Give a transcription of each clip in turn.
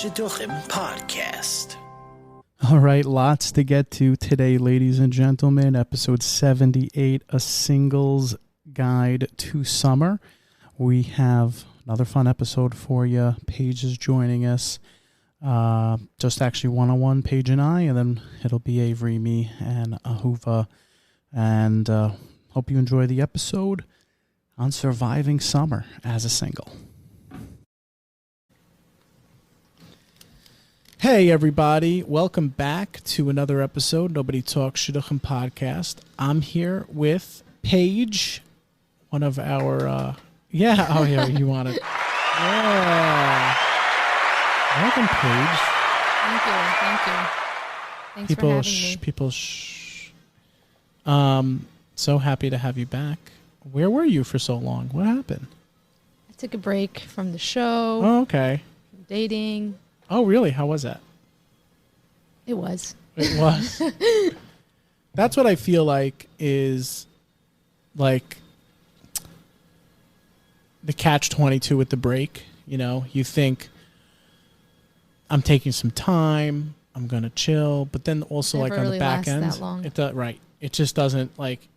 Shidduch Podcast. All right, lots to get to today, ladies and gentlemen. Episode 78, A Singles Guide to Summer. We have another fun episode for you. Paige is joining us. Just actually one-on-one, Paige and I, and then it'll be Avery, me, and Ahuva. And hope you enjoy the episode on surviving summer as a single. Hey everybody, welcome back to another episode, Nobody Talks Shidduch Podcast. I'm here with Paige, one of our, you want it. Yeah. Welcome, Paige. Thank you. Thanks for having me. So happy to have you back. Where were you for so long? What happened? I took a break from the show. Oh, okay. From dating. Oh, really? How was that? It was. It was. That's what I feel like is like the catch-22 with the break. You know, you think I'm taking some time, I'm going to chill, but then also Never like on really the back end, that long. Right. It just doesn't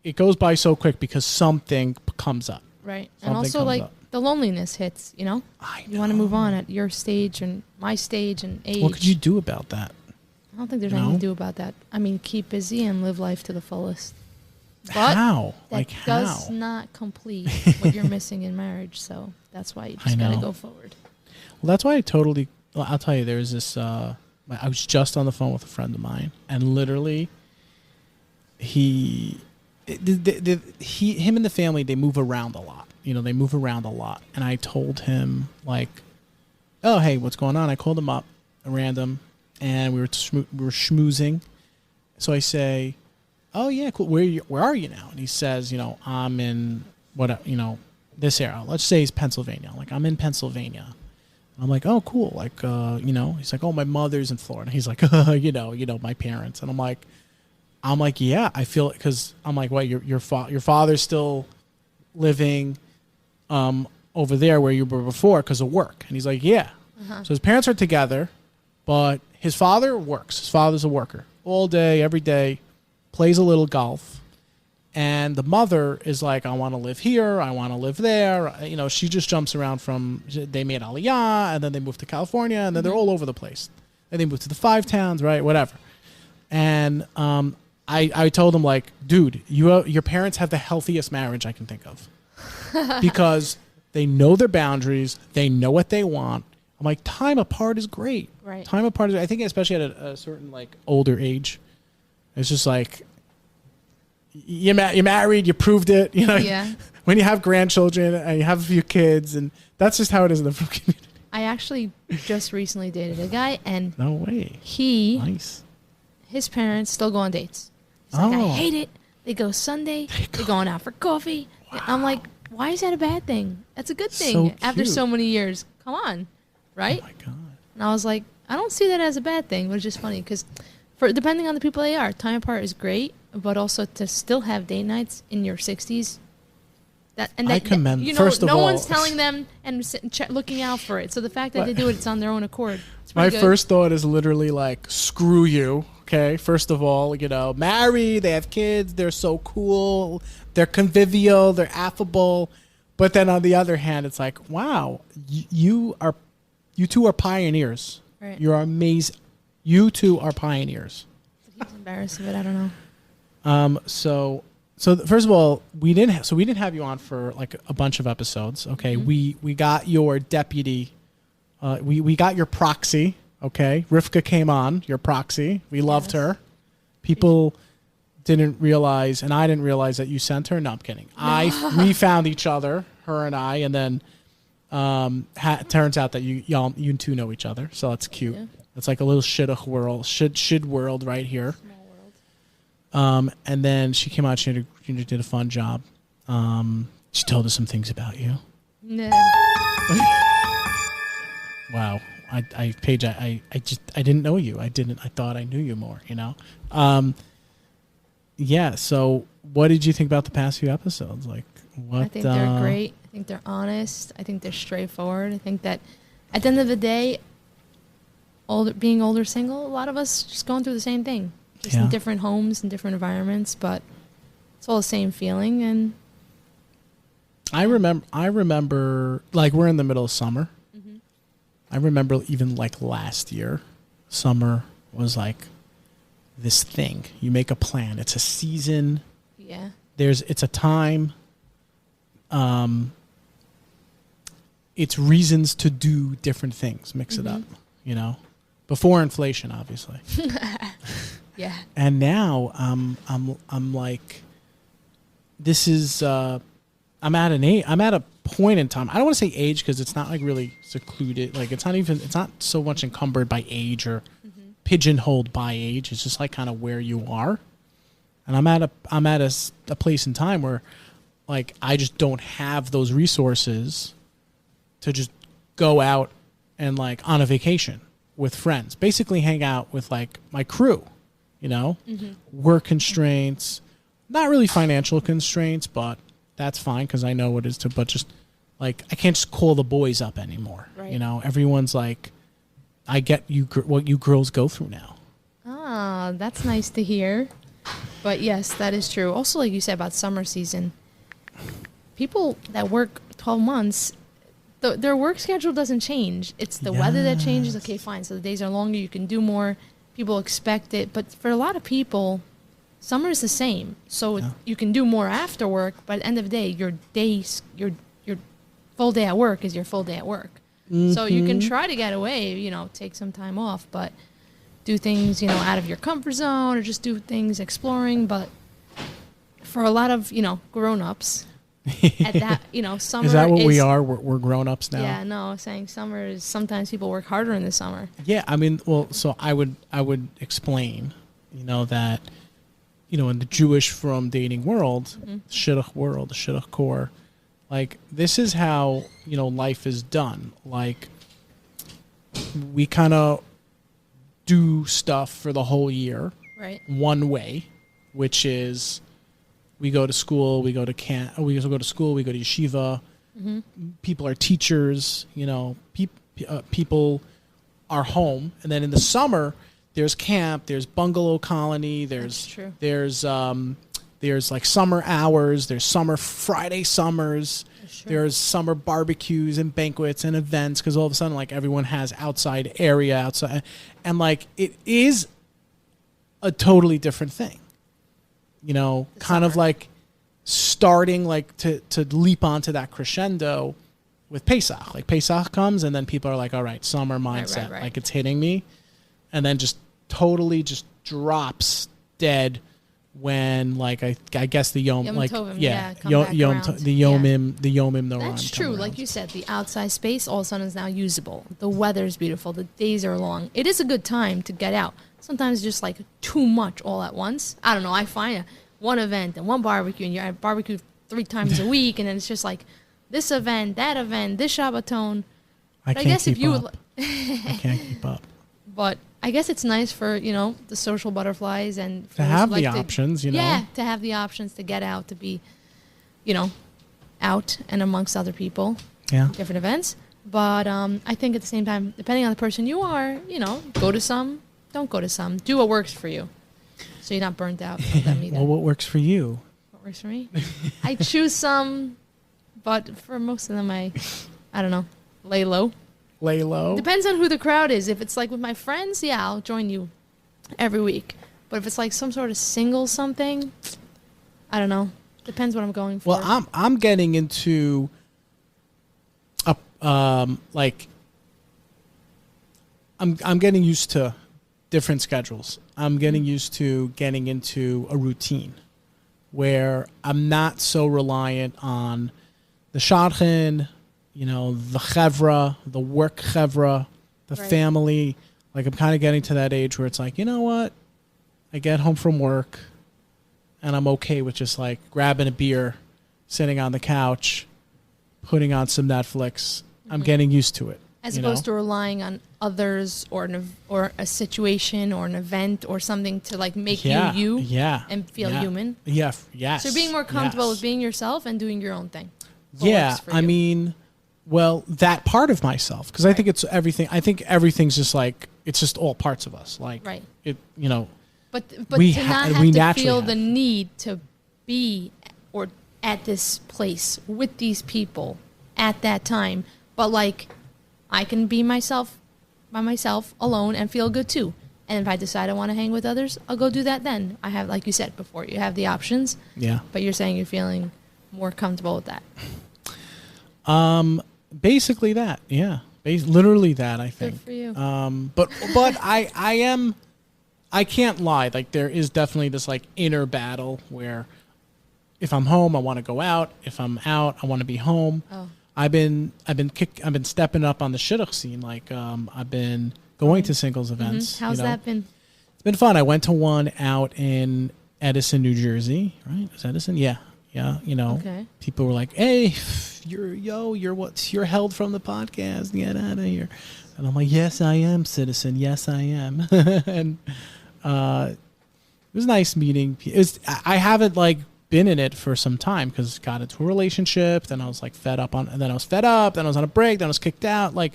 it goes by so quick because something comes up. Right. Something and also comes up. the loneliness hits, you know? I know. You want to move on at your stage and my stage and age. What could you do about that? I don't think there's anything to do about that. I mean, keep busy and live life to the fullest. But how? That does not complete what you're missing in marriage, so that's why you just got to go forward. Well, that's why I'll tell you, there's this, I was just on the phone with a friend of mine, and literally, him and the family, they move around a lot. You know, they move around a lot. And I told him, like, oh, hey, what's going on? I called him up, random, and we were schmoozing. So I say, oh, yeah, cool. Where are you now? And he says, you know, I'm in, this area. Let's say it's Pennsylvania. Like, I'm in Pennsylvania. I'm like, oh, cool. Like, he's like, oh, my mother's in Florida. He's like, my parents. And I'm like, yeah, I feel it because I'm like, what, your father's still living over there where you were before because of work. And he's like, yeah. Uh-huh. So his parents are together, but his father works. His father's a worker all day, every day, plays a little golf. And the mother is like, I want to live here. I want to live there. You know, she just jumps around they made Aliyah, and then they moved to California, and then they're all over the place. And they moved to the 5 towns, right? Whatever. And I told him, like, dude, your parents have the healthiest marriage I can think of. Because they know their boundaries. They know what they want. I'm like, time apart is great. Right. Time apart is, I think especially at a certain, like, older age, it's just like, you're married, you proved it. You know, yeah. When you have grandchildren and you have a few kids, and that's just how it is in the community. I actually just recently dated a guy, and no way. His parents still go on dates. He's like, I hate it. They go Sunday. They're going out for coffee. Wow. I'm like, why is that a bad thing? That's a good thing after so many years. Come on, right? Oh my God. And I was like, I don't see that as a bad thing, but it's just funny because depending on the people they are, time apart is great, but also to still have date nights in your 60s. I commend. First of all, no one's telling them and looking out for it. So the fact that they do it's on their own accord. My first thought is literally like, screw you. Okay, first of all, married, they have kids, they're so cool, they're convivial, they're affable. But then on the other hand, it's like, wow, you two are pioneers. Right. You're amazing. You two are pioneers. He's embarrassed of it. I don't know. So first of all, we didn't have you on for like a bunch of episodes. Okay, mm-hmm. we got your deputy. We got your proxy. Okay, Rivka came on, your proxy. We loved her. People didn't realize, and I didn't realize that you sent her. No, I'm kidding. We found each other, her and I, and then turns out that you two know each other, so that's cute. Yeah. It's like a little Shidduch world, Shid world right here. Small world. And then she came out. She did a fun job. She told us some things about you. No. Wow. Paige, I didn't know you. I thought I knew you more, Yeah, so what did you think about the past few episodes? Like, what? I think they're great. I think they're honest. I think they're straightforward. I think that at the end of the day, being older single, a lot of us just going through the same thing. Just in different homes and different environments, but it's all the same feeling. And I remember, like, we're in the middle of summer. Mm-hmm. I remember even like last year, summer was like this thing. You make a plan. It's a season. Yeah. It's a time. It's reasons to do different things. Mix it up, you know, before inflation, obviously. Yeah. And now I'm like, this is I'm at a point in time. I don't want to say age because it's not like really secluded. Like it's not so much encumbered by age or pigeonholed by age. It's just like kind of where you are. And I'm at a place in time where like I just don't have those resources to just go out and like on a vacation with friends. Basically hang out with like my crew. You know, work constraints, not really financial constraints, but that's fine because I know what it is to. But just like I can't just call the boys up anymore. Right. You know, everyone's like, I get you what you girls go through now. Ah, that's nice to hear. But yes, that is true. Also, like you said about summer season, people that work 12 months, their work schedule doesn't change. It's the weather that changes. Okay, fine. So the days are longer. You can do more. People expect it, but for a lot of people, summer is the same. So you can do more after work, but at the end of the day, your full day at work is your full day at work. Mm-hmm. So you can try to get away, you know, take some time off, but do things, you know, out of your comfort zone or just do things exploring. But for a lot of, you know, grown-ups, at that, you know, summer is that what we are? We're grown-ups now. Yeah, no, saying summer is sometimes people work harder in the summer. Yeah, I mean, well, so I would explain, you know, that, you know, in the Jewish from dating world, Shidduch world, the Shidduch core, like this is how, you know, life is done. Like we kind of do stuff for the whole year, right? One way, which is. We go to school, we go to camp, we go to school, we go to yeshiva. Mm-hmm. People are teachers, you know, people are home. And then in the summer, there's camp, there's bungalow colony, there's like summer hours, there's summer Friday summers, there's summer barbecues and banquets and events because all of a sudden like everyone has outside area outside. And like it is a totally different thing. You know, kind of like starting like to leap onto that crescendo with Pesach. Like Pesach comes and then people are like, all right, summer mindset. Right. Like it's hitting me. And then just totally just drops dead when like I guess the Yom like Tovim, the Yomim the That's true. Like you said, the outside space all of a sudden is now usable. The weather's beautiful. The days are long. It is a good time to get out. Sometimes just like too much all at once. I don't know. I find one event and one barbecue, and you're at barbecue 3 times a week, and then it's just like this event, this Shabbaton. I can't keep up. But I guess it's nice for, you know, the social butterflies and to have the options, you know. Yeah, to have the options to get out, to be, you know, out and amongst other people. Yeah. Different events. But I think at the same time, depending on the person you are, you know, go to some. Don't go to some. Do what works for you, so you're not burnt out from them either. Well, what works for you? What works for me? I choose some, but for most of them, I don't know, lay low. Lay low? Depends on who the crowd is. If it's like with my friends, yeah, I'll join you every week. But if it's like some sort of single something, I don't know. Depends what I'm going for. Well, I'm getting into like I'm getting used to different schedules. I'm getting used to getting into a routine where I'm not so reliant on the shadchan, you know, the chevra, the work chevra, the family. Like I'm kind of getting to that age where it's like, you know what? I get home from work and I'm okay with just like grabbing a beer, sitting on the couch, putting on some Netflix. I'm getting used to it. As opposed to relying on others or a situation or an event or something to like make you and feel human. Yeah, yes. So being more comfortable with being yourself and doing your own thing. Yeah, I mean, well, that part of myself, because I think it's everything. I think everything's just like it's just all parts of us. Like, right. it, you know. But we to not have we to naturally feel have. the need to be or at this place with these people at that time. But like, I can be myself by myself alone and feel good too. And if I decide I want to hang with others, I'll go do that then. I have, like you said before, you have the options. Yeah. But you're saying you're feeling more comfortable with that. Basically that, yeah. Literally that, I think. Good for you. But I can't lie. Like, there is definitely this like inner battle where if I'm home, I want to go out. If I'm out, I want to be home. Oh. I've been stepping up on the shidduch scene. Like, I've been going to singles events. How's that been? It's been fun. I went to one out in Edison, New Jersey. Right? Is Edison? Yeah. You know, people were like, "Hey, you're held from the podcast. Get out of here." And I'm like, "Yes, I am, citizen. Yes, I am." And it was nice meeting. I haven't like been in it for some time because got into a relationship. Then I was like fed up and then I was fed up. Then I was on a break. Then I was kicked out. Like,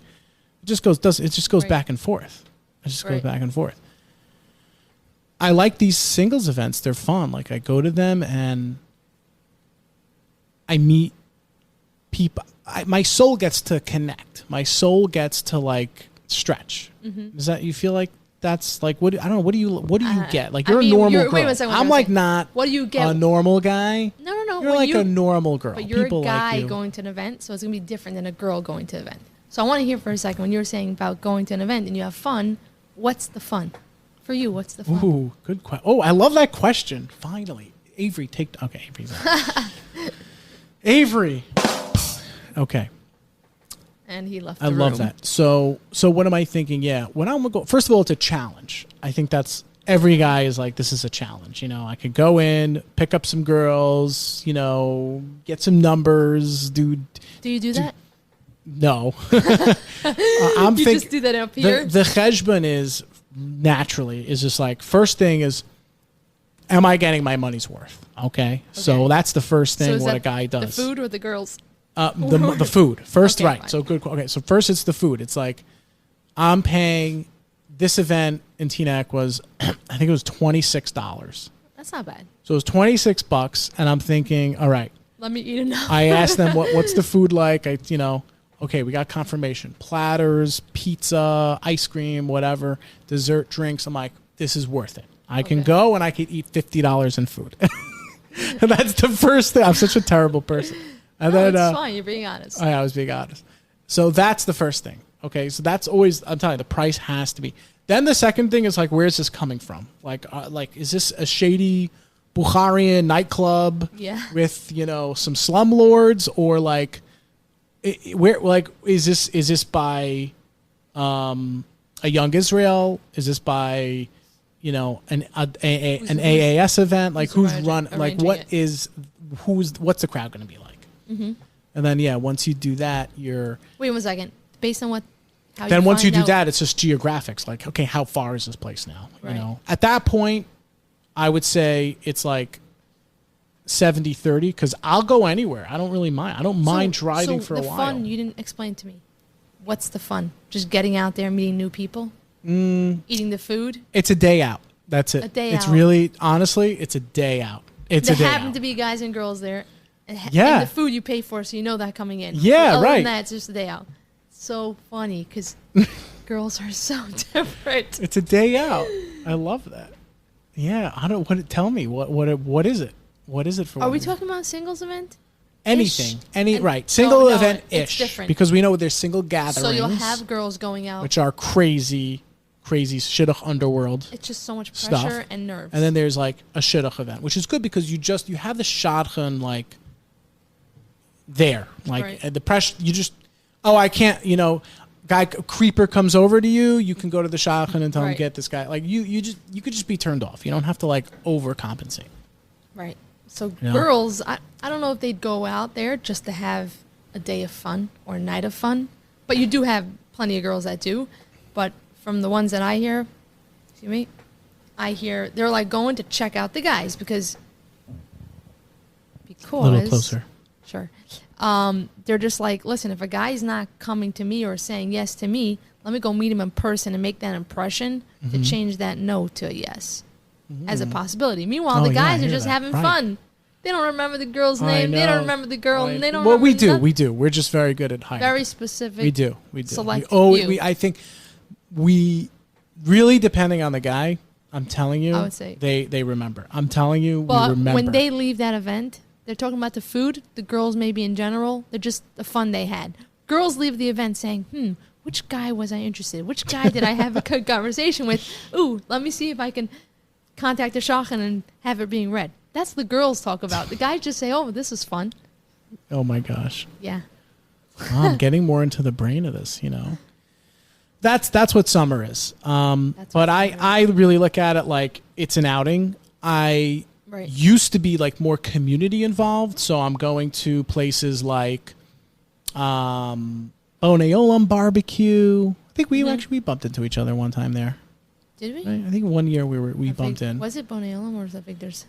it just goes back and forth. It just goes back and forth. I like these singles events. They're fun. Like, I go to them and I meet people. My soul gets to connect. My soul gets to like stretch. Is that, you feel like that's like, what? I don't know. What do you get? Like, you're a normal girl. Wait a second, I'm like not. What do you get? A normal guy. No. You're like a normal girl. But you're people a guy like you. going to an event, so it's gonna be different than a girl going to an event. So I want to hear for a second when you were saying about going to an event and you have fun. What's the fun for you? What's the fun? Ooh, good question. Oh, I love that question. Finally, Avery, okay, Avery's Avery. Okay. And he left the I room. love that. So what am I thinking? Yeah, when I'm going to go, first of all, it's a challenge. I think that's, every guy is like, this is a challenge. You know, I could go in, pick up some girls, you know, get some numbers, dude. Do you do that? No. You just do that up here? The cheshbon is just like, first thing is, am I getting my money's worth? Okay. So that's the first thing so what a guy does. The food or the girls? The food. First, okay, right. Fine. So good. Okay. So first it's the food. It's like, I'm paying, this event in Teaneck was, I think it was $26. That's not bad. So it was $26 and I'm thinking, all right. Let me eat enough. I asked them, what's the food like? Okay, we got confirmation. Platters, pizza, ice cream, whatever, dessert, drinks. I'm like, this is worth it. I can go and I can eat $50 in food. And that's the first thing. I'm such a terrible person. And no, then, it's fine. You're being honest. I was being honest. So that's the first thing. Okay, so that's always, I'm telling you, the price has to be. Then the second thing is like, where's this coming from? Like, is this a shady Bukharian nightclub with, some slumlords, or like, where, like, is this by a Young Israel? Is this by an AAS event? Like, who's run? Like, what's the crowd going to be like? Mm-hmm. And then once you do that, wait 1 second. Based on what? How then you once you find do out- that, it's just geographics. Like, okay, how far is this place now? Right. At that point, I would say it's like 70-30, because I'll go anywhere. I don't really mind. I don't mind driving for a while. The fun, you didn't explain to me. What's the fun? Just getting out there, meeting new people? Eating the food? It's a day out. That's it. A day it's out. Really, honestly, it's a day out. It's there a day happen out. to be guys and girls there. And Yeah. the food you pay for, so you know that coming in. Yeah, but other right. than that, it's just a day out. So funny, because girls are so different. It's a day out. I love that. Yeah, I don't. Tell me what is it? What is it for? Are we talking about a singles event? Anything? And- Right? Single no, event it's ish. different. Because we know there's single gatherings. So you'll have girls going out. which are crazy Shidduch Underworld. It's just so much stuff. pressure and nerves. And then there's like a Shidduch event, which is good because you have the shadchan like there, like Right. the pressure. You just I can't. Guy creeper comes over to you. You can go to the shadchan and tell him Right. get this guy. Like you could just be turned off. You don't have to like overcompensate. Right. So Yeah. girls, I don't know if they'd go out there just to have a day of fun or a night of fun. But you do have plenty of girls that do. But from the ones that I hear, I hear they're like going to check out the guys because A little closer. Sure. They're just like, listen, if a guy's not coming to me or saying yes to me, let me go meet him in person and make that impression to change that no to a yes as a possibility. Meanwhile, the guys are just having fun. They don't remember the girl's name. They don't remember the girl. And they don't. Well, we do. We do. We're just very good at hiding. Very specific. We do. Select I think we really, depending on the guy, I'm telling you, I would say they remember. I'm telling you, but we remember. When they leave that event, they're talking about the food, the girls maybe in general. They're just the fun they had. Girls leave the event saying, which guy was I interested in? Which guy did I have a good conversation with? Ooh, let me see if I can contact the shochan and have it being read. That's the girls talk about. The guys just say, oh, this is fun. Oh, my gosh. Yeah. Well, I'm getting more into the brain of this, That's what summer is. But I really look at it like it's an outing. I used to be like more community involved. So I'm going to places like Boneolam Barbecue. I think we bumped into each other one time there. Did we? I think one year we bumped in. Was it Boneolam or was that Victor's?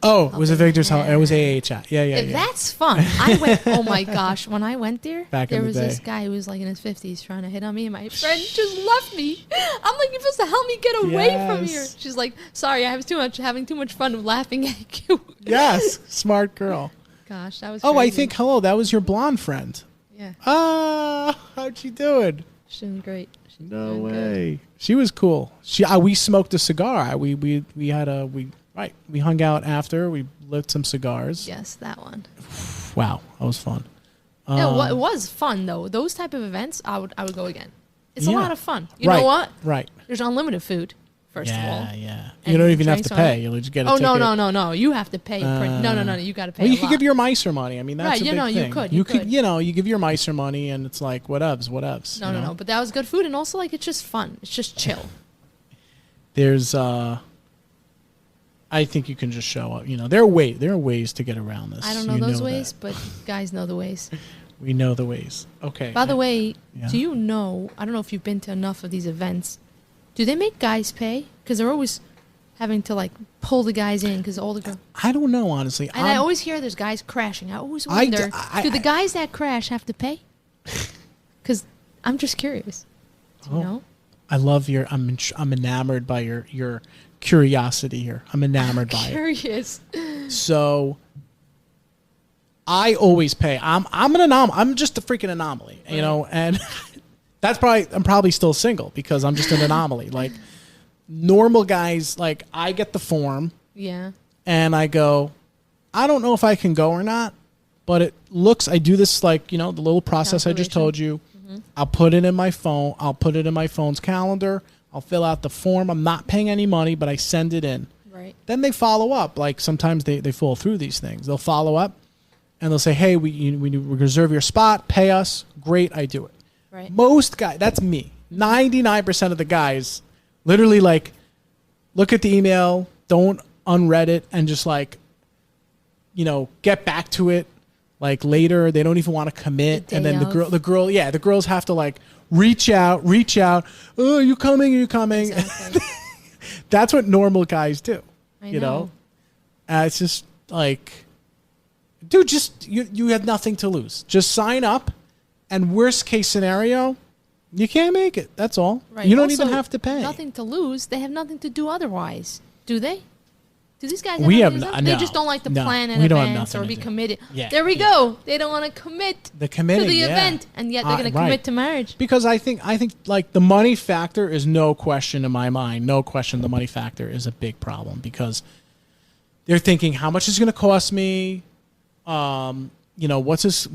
Oh, it was a Victor's house. It was AHI. Yeah. That's fun. I went, oh my gosh, when I went there, there was this guy who was like in his 50s trying to hit on me, and my friend just left me. I'm like, you're supposed to help me get away from here. She's like, sorry, I was having too much fun laughing at you. Yes, smart girl. Gosh, that was crazy. I think, that was your blonde friend. Yeah. How'd she doing? She's doing great. No way. Good. She was cool. We smoked a cigar. We hung out after. We lit some cigars. Yes, that one. Wow, that was fun. It was fun though. Those type of events, I would go again. It's a lot of fun. You know what? Right. There's unlimited food. First of all. Yeah. You don't even have to pay. You'll just get a ticket. No. You have to pay. No. You got to pay. Well, you could give your Maaser money. I mean, that's a big thing. You could. You give your Maaser money, and it's like whatevs. No. But that was good food, and also like it's just fun. It's just chill. There's I think you can just show up. There are ways to get around this. I don't know those ways, but guys know the ways. We know the ways. Okay. By the way, do you know? I don't know if you've been to enough of these events. Do they make guys pay? Because they're always having to like pull the guys in because all the girls. I don't know, honestly. And I always hear there's guys crashing. I always wonder, do the guys that crash have to pay? Because I'm just curious. Do you know? I love I'm enamored by your curiosity here. I'm enamored by it. Curious. So I always pay. I'm an anomaly. I'm just a freaking anomaly, and I'm probably still single because I'm just an anomaly. Like normal guys, like I get the form. Yeah. And I go, I don't know if I can go or not, but I do this like, the little process I just told you. Mm-hmm. I'll put it in my phone. I'll put it in my phone's calendar. I'll fill out the form. I'm not paying any money, but I send it in. Right. Then they follow up. Like sometimes they fall through these things. They'll follow up and they'll say, hey, we reserve your spot. Pay us. Great. I do it. Right. Most guys, that's me. 99% of the guys literally like look at the email, don't unread it, and just like, get back to it like later. They don't even want to commit. And then the girls have to like reach out. Oh, you coming? Are you coming? Exactly. That's what normal guys do. I know. It's just like, dude, just you have nothing to lose. Just sign up. And worst case scenario, you can't make it. That's all. Right. You don't also, even have to pay. Nothing to lose. They have nothing to do otherwise. Do they? Do these guys They just don't like to plan an event or be committed. Yeah, there we go. They don't want to commit to the event, and yet they're going to commit to marriage. Because I think like the money factor is no question in my mind. No question the money factor is a big problem because they're thinking, how much is it going to cost me? What's this,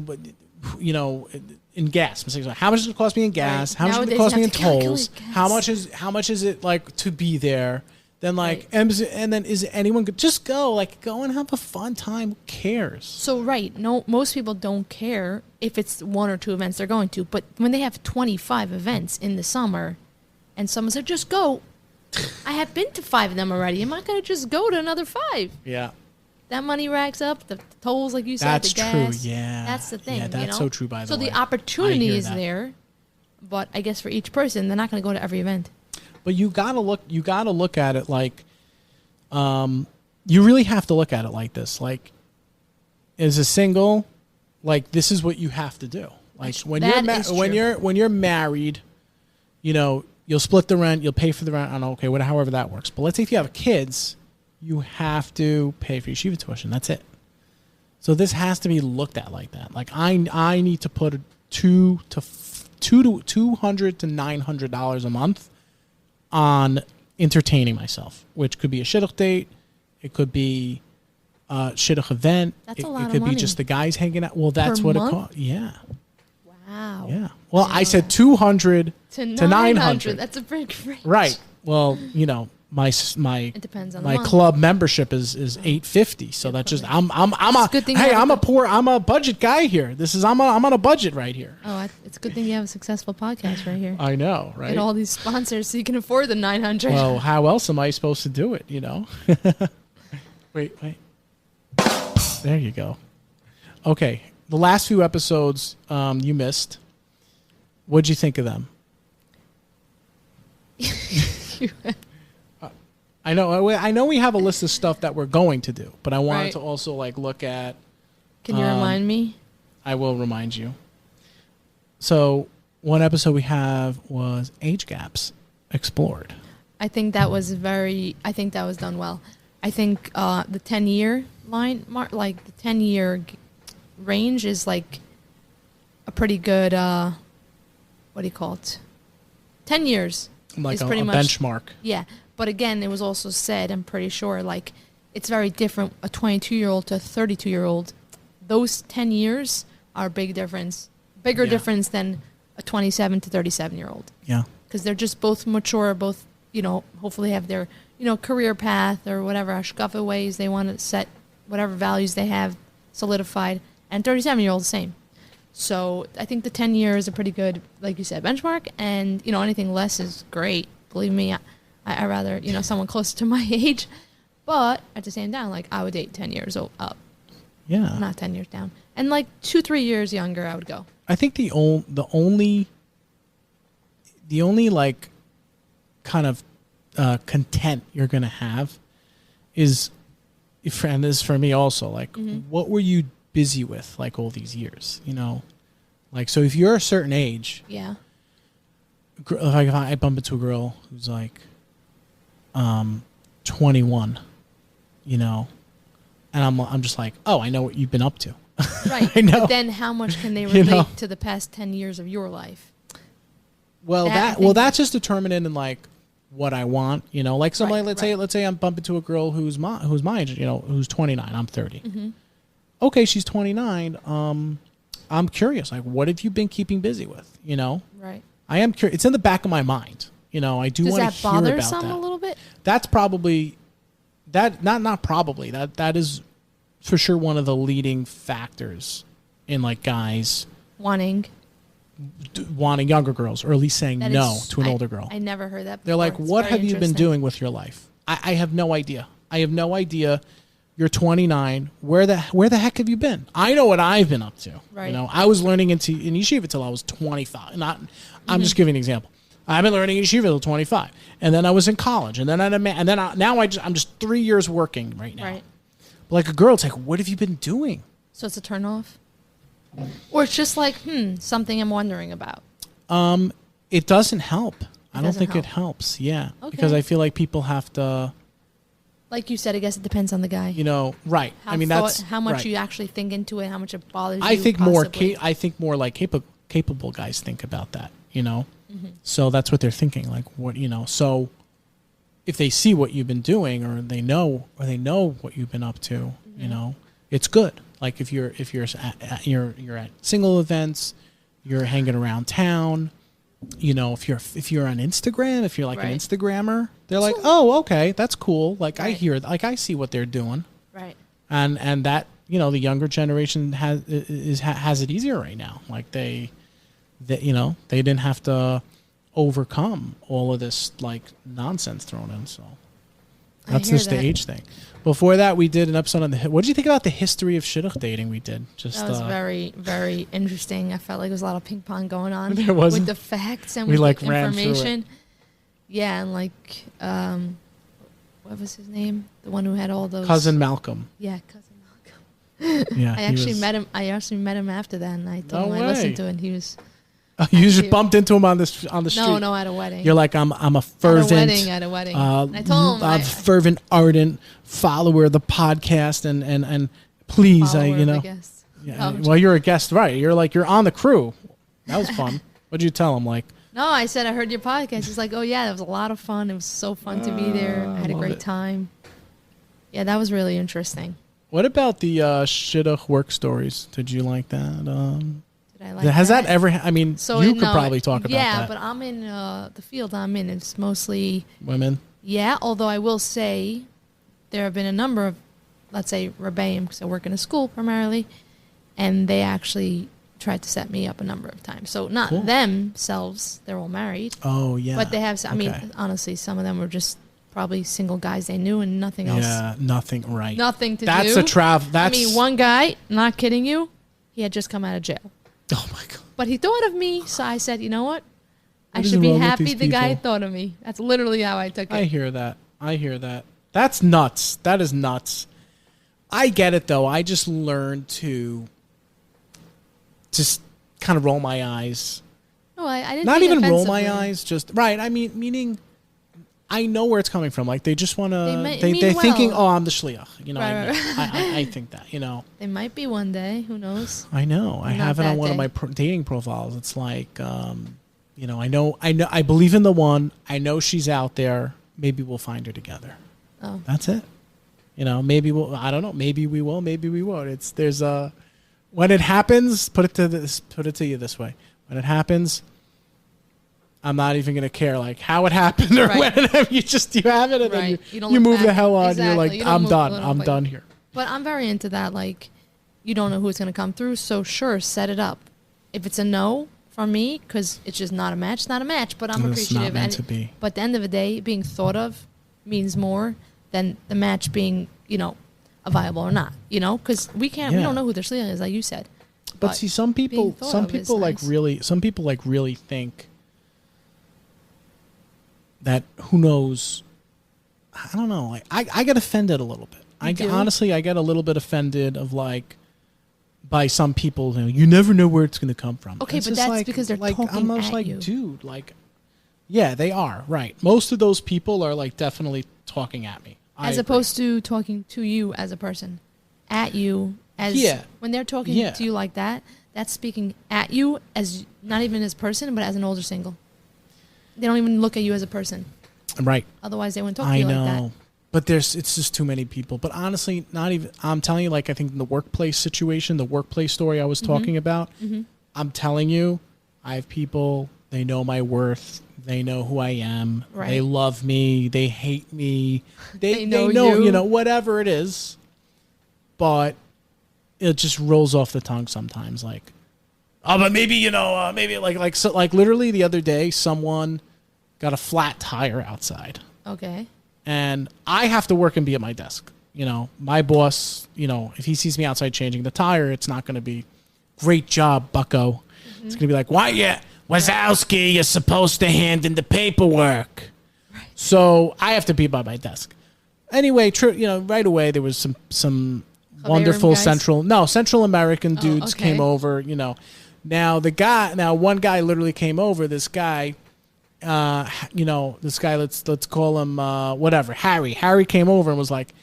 in gas. How much does it cost me in gas? How much does it cost me in tolls? How much is it like to be there? Then like, and then is anyone just go and have a fun time? Who cares? So no, most people don't care if it's one or two events they're going to, but when they have 25 events in the summer, and someone said just go, I have been to 5 of them already. Am I going to just go to another 5? Yeah. That money racks up, the tolls, like you said, that's the gas. True, yeah. That's the thing. Yeah, that's so true, by the way. So the opportunity is there, but I guess for each person, they're not going to go to every event. But you gotta look at it like, you really have to look at it like this. Like, as a single, like this is what you have to do. Like when you're married, you'll split the rent, you'll pay for the rent, I don't know, okay, however that works. But let's say if you have kids, you have to pay for yeshiva tuition. That's it. So this has to be looked at like that. Like I need to put $200 to $900 a month on entertaining myself, which could be a shidduch date, it could be a shidduch event, that's a lot it could of money. be just the guys hanging out. Well, that's Per what month? it costs. Yeah. Wow. Yeah. Well, I said 200 to 900. That's a big range. Right. Well, my It depends on the my month. club membership is $850. So that's just I'm a budget guy here. I'm on a budget right here. Oh, it's a good thing you have a successful podcast right here. I know, right? Get all these sponsors so you can afford the 900. Well, how else am I supposed to do it? Wait. There you go. Okay, the last few episodes you missed. What'd you think of them? I know we have a list of stuff that we're going to do, but I wanted to also look at. Can you remind me? I will remind you. So one episode we have was age gaps explored. I think that was done well. I think the 10-year line, the 10-year range is a pretty good. What do you call it? 10 years. Like is pretty much benchmark. Yeah. But again, it was also said, I'm pretty sure, it's very different, a 22-year-old to a 32-year-old. Those 10 years are a bigger difference than a 27 to 37-year-old. Yeah. Because they're just both mature, both, hopefully have their, career path or whatever, ashkafa ways they want to set, whatever values they have solidified. And 37-year-old, the same. So I think the 10 years is a pretty good, like you said, benchmark. And, anything less is great. Believe me, I rather, someone closer to my age. But at the same time, I would date 10 years up. Yeah. Not 10 years down. And 2-3 years younger, I would go. I think the only kind of content you're going to have is, and this is for me also, what were you busy with all these years, so if you're a certain age, yeah, if I bump into a girl who's 21, and I'm just oh, I know what you've been up to. Right. I know. But then how much can they relate to the past 10 years of your life? Well, that's just determined in what I want, somebody, let's say I'm bumping into a girl who's my age, who's 29, I'm 30. Mm-hmm. Okay, she's 29. I'm curious, what have you been keeping busy with? Right. I am curious. It's in the back of my mind. I do want to hear about that. Does that bother some a little bit? That's probably not probably. That is for sure one of the leading factors in guys wanting younger girls, or at least saying no to an older girl. I never heard that before. They're like, what have you been doing with your life? I have no idea. You're 29. Where the heck have you been? I know what I've been up to. Right. I was learning in yeshiva till I was 25. I'm just giving an example. I've been learning in yeshiva till 25, and then I was in college, and then I'm just 3 years working right now. Right. But a girl, it's what have you been doing? So it's a turn off, or it's just something I'm wondering about. It doesn't help. I don't think it helps. Yeah, okay. Because I feel like people have to. Like you said, I guess it depends on the guy. Right. That's how much right. you actually think into it, how much it bothers you. I think possibly. more capable guys think about that. So that's what they're thinking. So if they see what you've been doing, or they know what you've been up to, it's good. If you're at single events, you're hanging around town. If you're on Instagram, if you're an Instagrammer, they're oh, okay, that's cool. I hear, I see what they're doing. Right. And that, the younger generation has it easier right now. They didn't have to overcome all of this nonsense thrown in. So that's just the age thing. Before that, we did an episode on what did you think about the history of shidduch dating? We did that was very, very interesting. I felt like there was a lot of ping pong going on there was with the facts and with the information. Yeah, and what was his name? The one who had all those. Cousin Malcolm. Yeah, Cousin Malcolm. Yeah, I actually met him after that, and I told him I listened to it. And he was. You just bumped into him on the street. No, at a wedding. You're like, I'm a fervent. At a wedding. I told him. I'm a fervent, ardent follower of the podcast, and please, Yeah, well, you're a guest, right? You're on the crew. That was fun. What'd you tell him? Like, no, I said I heard your podcast. He's like, oh yeah, it was a lot of fun. It was so fun to be there. I had a great time. Yeah, that was really interesting. What about the Shidduch work stories? Did you like that? Did I like has that? Ever? I mean, so you could probably talk about that. Yeah, but I'm in the field I'm in. It's mostly women. Yeah, although I will say there have been a number of, let's say, rebbeim, because I work in a school primarily, and they actually tried to set me up a number of times. So not themselves, they're all married. Oh, yeah. But they have, I mean, honestly, some of them were just probably single guys they knew and nothing else. Yeah, nothing, right. Nothing to do. That's a travel. I mean, one guy, not kidding you, he had just come out of jail. Oh, my God. But he thought of me, so I said, you know what? I should be happy the guy thought of me. That's literally how I took it. I hear that. That's nuts. That is nuts. I get it, though. I just learned to just kind of roll my eyes. No, I didn't. Not even roll my eyes. Just right. I mean, meaning I know where it's coming from. Like they just want to. They're thinking, oh, I'm the shliach. You know, right. I think that. You know, they might be one day. Who knows? I know. I have it on one of my dating profiles. It's like, you know, I believe in the one. I know she's out there. Maybe we'll find her together. Oh, that's it. You know, maybe we'll. I don't know. Maybe we will. Maybe we won't. There's a. When it happens, put it to you this way. When it happens, I'm not even going to care like how it happened or when. You have it and then you move the hell on. Exactly. You're like, I'm done. I'm done here. But I'm very into that. Like, you don't know who's going to come through. So sure, set it up. If it's a no from me, because it's just not a match, it's not a match. But I'm appreciative. Not meant to be. But at the end of the day, being thought of means more than the match being, you know, viable or not, you know, because we don't know who their shliach is, like you said. But see, some people really think that who knows. I don't know. Like I get offended a little bit. Honestly, I get a little bit offended of like by some people. You never know where it's going to come from. Okay, but that's like, because they're like talking almost at like, you. Dude, like, yeah, they are right. Most of those people are like definitely talking at me. As opposed to talking to you as a person, at you as when they're talking to you like that, that's speaking at you as not even as a person, but as an older single. They don't even look at you as a person, right? Otherwise, they wouldn't talk to you like that. But it's just too many people. But honestly, not even. I'm telling you, like I think in the workplace situation, the workplace story I was talking about. Mm-hmm. I'm telling you, I have people. They know my worth. They know who I am. Right. They love me. They hate me. They know you know, whatever it is. But it just rolls off the tongue sometimes. Like, oh, but maybe, you know, maybe like literally the other day, someone got a flat tire outside. Okay. And I have to work and be at my desk. You know, my boss, you know, if he sees me outside changing the tire, it's not going to be, great job, bucko. Mm-hmm. It's going to be like, why, Wazowski, you're supposed to hand in the paperwork. Right. So I have to be by my desk. Anyway, you know, right away there was some wonderful Central American dudes came over, you know. Now one guy literally came over, this guy, you know, this guy, let's call him whatever, Harry. Harry came over and was like,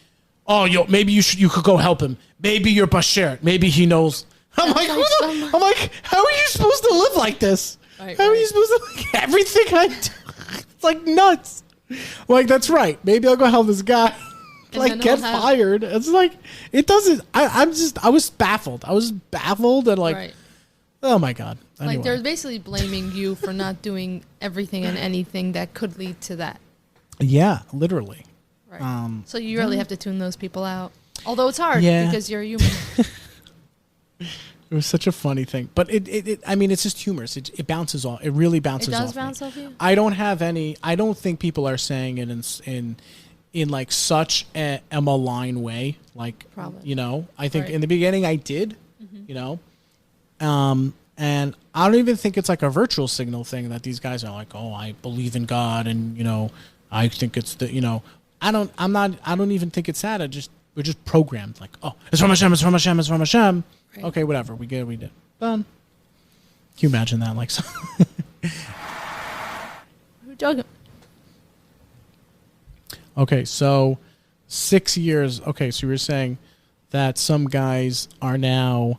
"Oh, maybe you could go help him. Maybe you're Bashert. Maybe he knows." I'm like, how are you supposed to live like this? Right, how are you supposed to like everything I do? It's like nuts. Like, that's right. Maybe I'll go help this guy like get fired. It's like, it doesn't. I was baffled. And like, oh my God. Anyway. Like they're basically blaming you for not doing everything and anything that could lead to that. Yeah, literally. Right. So you really have to tune those people out. Although it's hard because you're a human. It was such a funny thing, but I mean, it's just humorous. It bounces off. It really bounces off. It does bounce off you? I don't think people are saying it in like such a malign way. Like, probably. You know, I think in the beginning I did, you know, and I don't even think it's like a virtual signal thing that these guys are like, oh, I believe in God. And, you know, I think it's you know, I don't even think it's that. We're just programmed like, oh, it's from Hashem. It's from Hashem. It's from Hashem. Right. Okay, whatever. We did. Done. you imagine that? Like, Who joking? Okay, so 6 years. Okay, so you were saying that some guys are now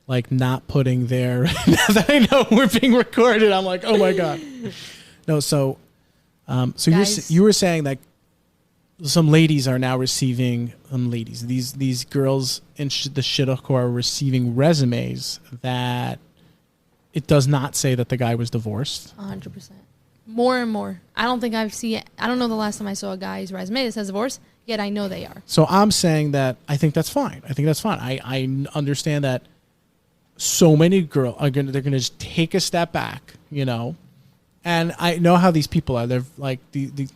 like not putting their. Now that I know we're being recorded, I'm like, oh my god. No, so you were saying that some ladies are now receiving these girls in the Shidduch are receiving resumes that it does not say that the guy was divorced. 100%. More and more. I don't think I've seen it. I don't know the last time I saw a guy's resume that says divorce, yet I know they are. So I'm saying that I think that's fine. I understand that so many girls they're gonna just take a step back, you know. And I know how these people are. They're like the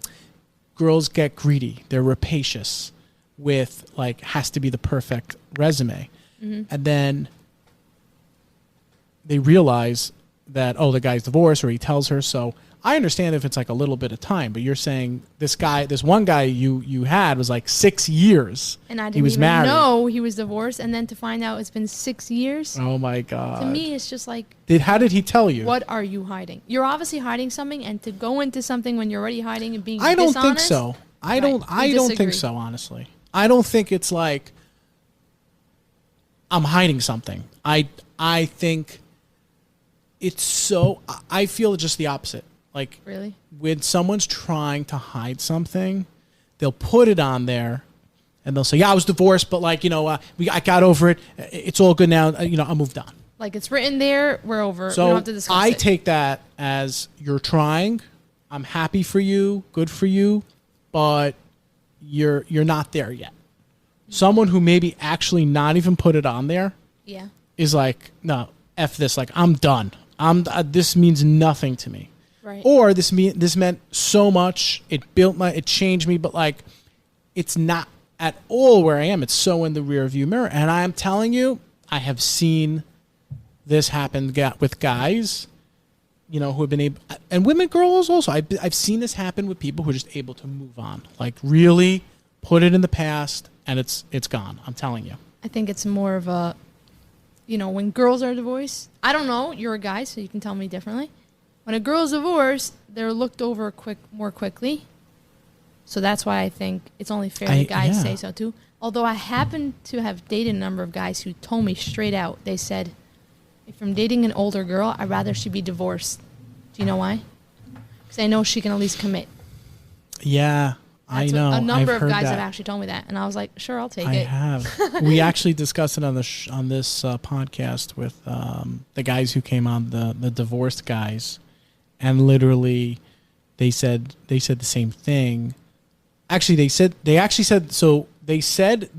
girls get greedy. They're rapacious with like has to be the perfect resume. Mm-hmm. And then they realize that, oh, the guy's divorced or he tells her. So I understand if it's like a little bit of time, but you're saying this one guy you had was like 6 years. And I didn't even know he was divorced. And then to find out it's been 6 years. Oh my God. To me, it's just like. How did he tell you? What are you hiding? You're obviously hiding something, and to go into something when you're already hiding and being I don't dishonest, think so. I don't think so, honestly. I don't think it's like I'm hiding something. I think it's so. I feel just the opposite. Like, really? When someone's trying to hide something, they'll put it on there, and they'll say, "Yeah, I was divorced, but like, you know, I got over it. It's all good now. You know, I moved on." Like it's written there. We're over. So we don't have to discuss it. take that as you're trying. I'm happy for you. Good for you, but you're not there yet. Someone who maybe actually not even put it on there, yeah, is like, no, F this. Like, I'm done. This means nothing to me. Right. Or this meant so much. It changed me, but like, it's not at all where I am. It's so in the rear view mirror. And I'm telling you, I have seen this happen with guys, you know, who have been able, and women, girls also. I've seen this happen with people who are just able to move on, like really put it in the past, and it's gone. I'm telling you. I think it's more of a, you know, when girls are divorced. I don't know. You're a guy, so you can tell me differently. When a girl's divorced, they're looked over more quickly. So that's why I think it's only fair that guys say so too. Although I happen to have dated a number of guys who told me straight out, they said, if I'm dating an older girl, I'd rather she be divorced. Do you know why? Because I know she can at least commit. Yeah, I know. A number of guys have actually told me that. And I was like, sure, I'll take it. I have. We actually discussed it on this podcast with the guys who came on, the divorced guys. And literally, they said the same thing. Actually, they said the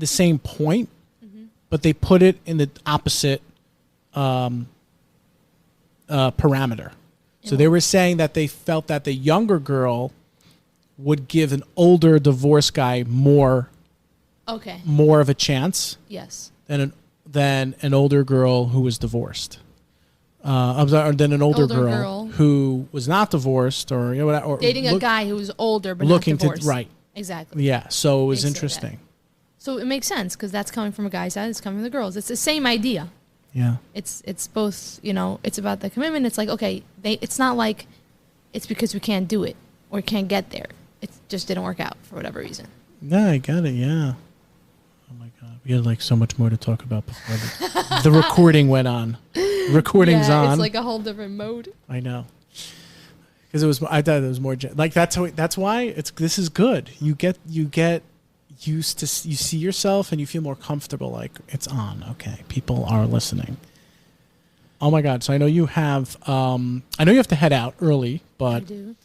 same point, mm-hmm. but they put it in the opposite parameter. So they were saying that they felt that the younger girl would give an older divorced guy more of a chance. Yes. Than an older girl who was divorced. Than an older girl who was not divorced or dating a guy who was older but looking not divorced. Right. Exactly. Yeah. So it was interesting. So it makes sense because that's coming from a guy's side. It's coming from the girls. It's the same idea. Yeah. It's both. You know, it's about the commitment. It's like, okay, it's not like it's because we can't do it or can't get there. It just didn't work out for whatever reason. Yeah, I got it. Yeah. Oh my God, we had like so much more to talk about before the recording went on. Recording's on. It's like a whole different mode. I know. Because I thought it was more like that's why this is good. You get used to, you see yourself and you feel more comfortable. Like it's on. Okay, people are listening. Oh my God! So I know you have to head out early, but I do.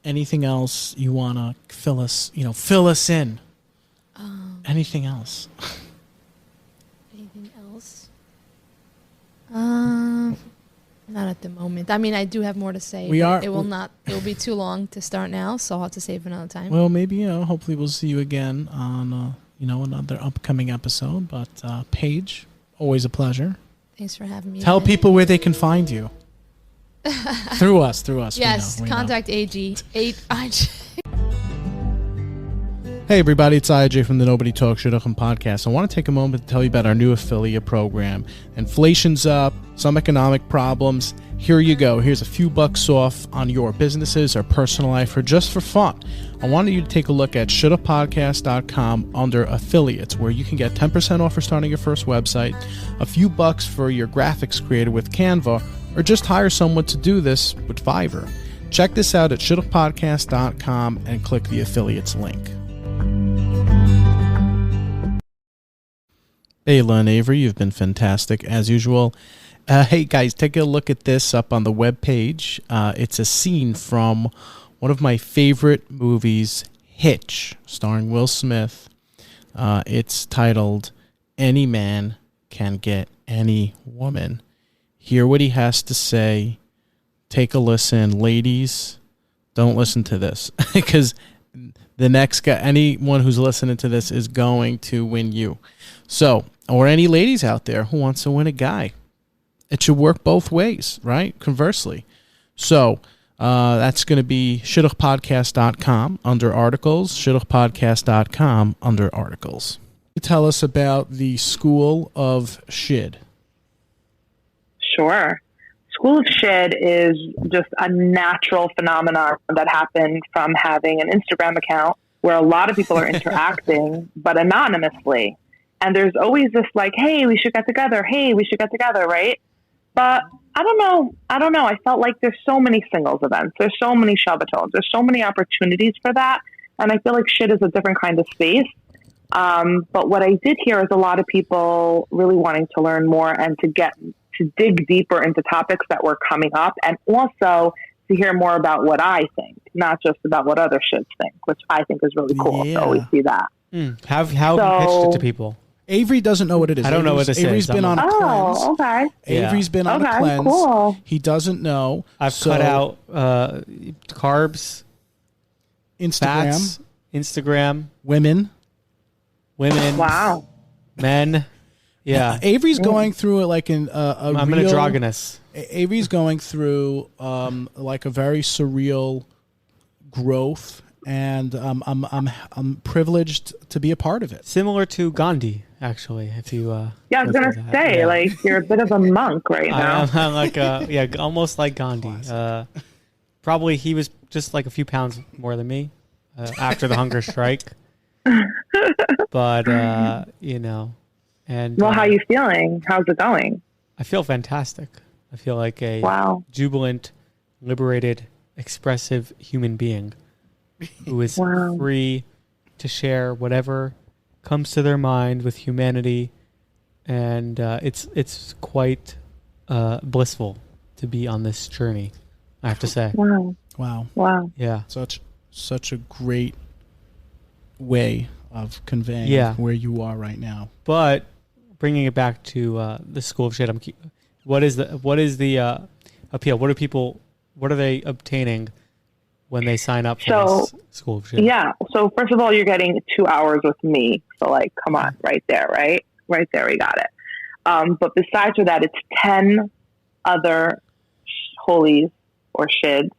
Anything else you wanna fill us in? Anything else? Anything else? Not at the moment. I mean, I do have more to say. It will be too long to start now, so I'll have to save another time. Well, maybe, hopefully we'll see you again on, another upcoming episode. But Paige, always a pleasure. Thanks for having me. Tell people where they can find you. Through us. Yes, contact AG. Hey everybody, it's IJ from the Nobody Talks Shidduch podcast. I want to take a moment to tell you about our new affiliate program. Inflation's up, some economic problems. Here you go. Here's a few bucks off on your businesses or personal life or just for fun. I wanted you to take a look at shidduchpodcast.com under affiliates, where you can get 10% off for starting your first website, a few bucks for your graphics created with Canva, or just hire someone to do this with Fiverr. Check this out at shidduchpodcast.com and click the affiliates link. Ayla and Avery, you've been fantastic as usual. Hey guys, take a look at this up on the webpage. It's a scene from one of my favorite movies, Hitch, starring Will Smith. It's titled, Any Man Can Get Any Woman. Hear what he has to say. Take a listen. Ladies, don't listen to this because the next guy, anyone who's listening to this is going to win you. So, or any ladies out there who wants to win a guy. It should work both ways, right? Conversely. So, that's going to be shidduchpodcast.com under articles, shidduchpodcast.com under articles. Tell us about the School of Shid. Sure. School of Shid is just a natural phenomenon that happened from having an Instagram account where a lot of people are interacting, but anonymously. And there's always this like, hey, we should get together. Hey, we should get together, right? But I don't know. I felt like there's so many singles events. There's so many Shabbatons. There's so many opportunities for that. And I feel like Shid is a different kind of space. But what I did hear is a lot of people really wanting to learn more and to dig deeper into topics that were coming up, and also to hear more about what I think, not just about what other Shids think, which I think is really cool to always see that. How have you pitched it to people? Avery doesn't know what it is. I don't know what this Avery's is. been on a cleanse. Oh, okay. Avery's been on a cleanse. Cool. He doesn't know. I've cut out carbs, Instagram, fats, Instagram, women. Wow. Men. Yeah. Avery's going through like I'm an androgynous. Avery's going through like a very surreal growth, and I'm privileged to be a part of it. Similar to Gandhi, actually. If you I was gonna say, like, you're a bit of a monk right now. I'm like almost like Gandhi. Probably he was just like a few pounds more than me after the hunger strike. But and well, how are you feeling? How's it going? I feel fantastic. I feel like a jubilant, liberated, expressive human being who is free to share whatever comes to their mind with humanity, and it's quite blissful to be on this journey, I have to say. Wow. Yeah. Such a great way of conveying where you are right now. But bringing it back to the School of Shid, what is the appeal? What are they obtaining when they sign up for this School of Shid? Yeah. So first of all, you're getting 2 hours with me. So like, come on, right there, right? Right there, we got it. But besides that, it's 10 other holies or shids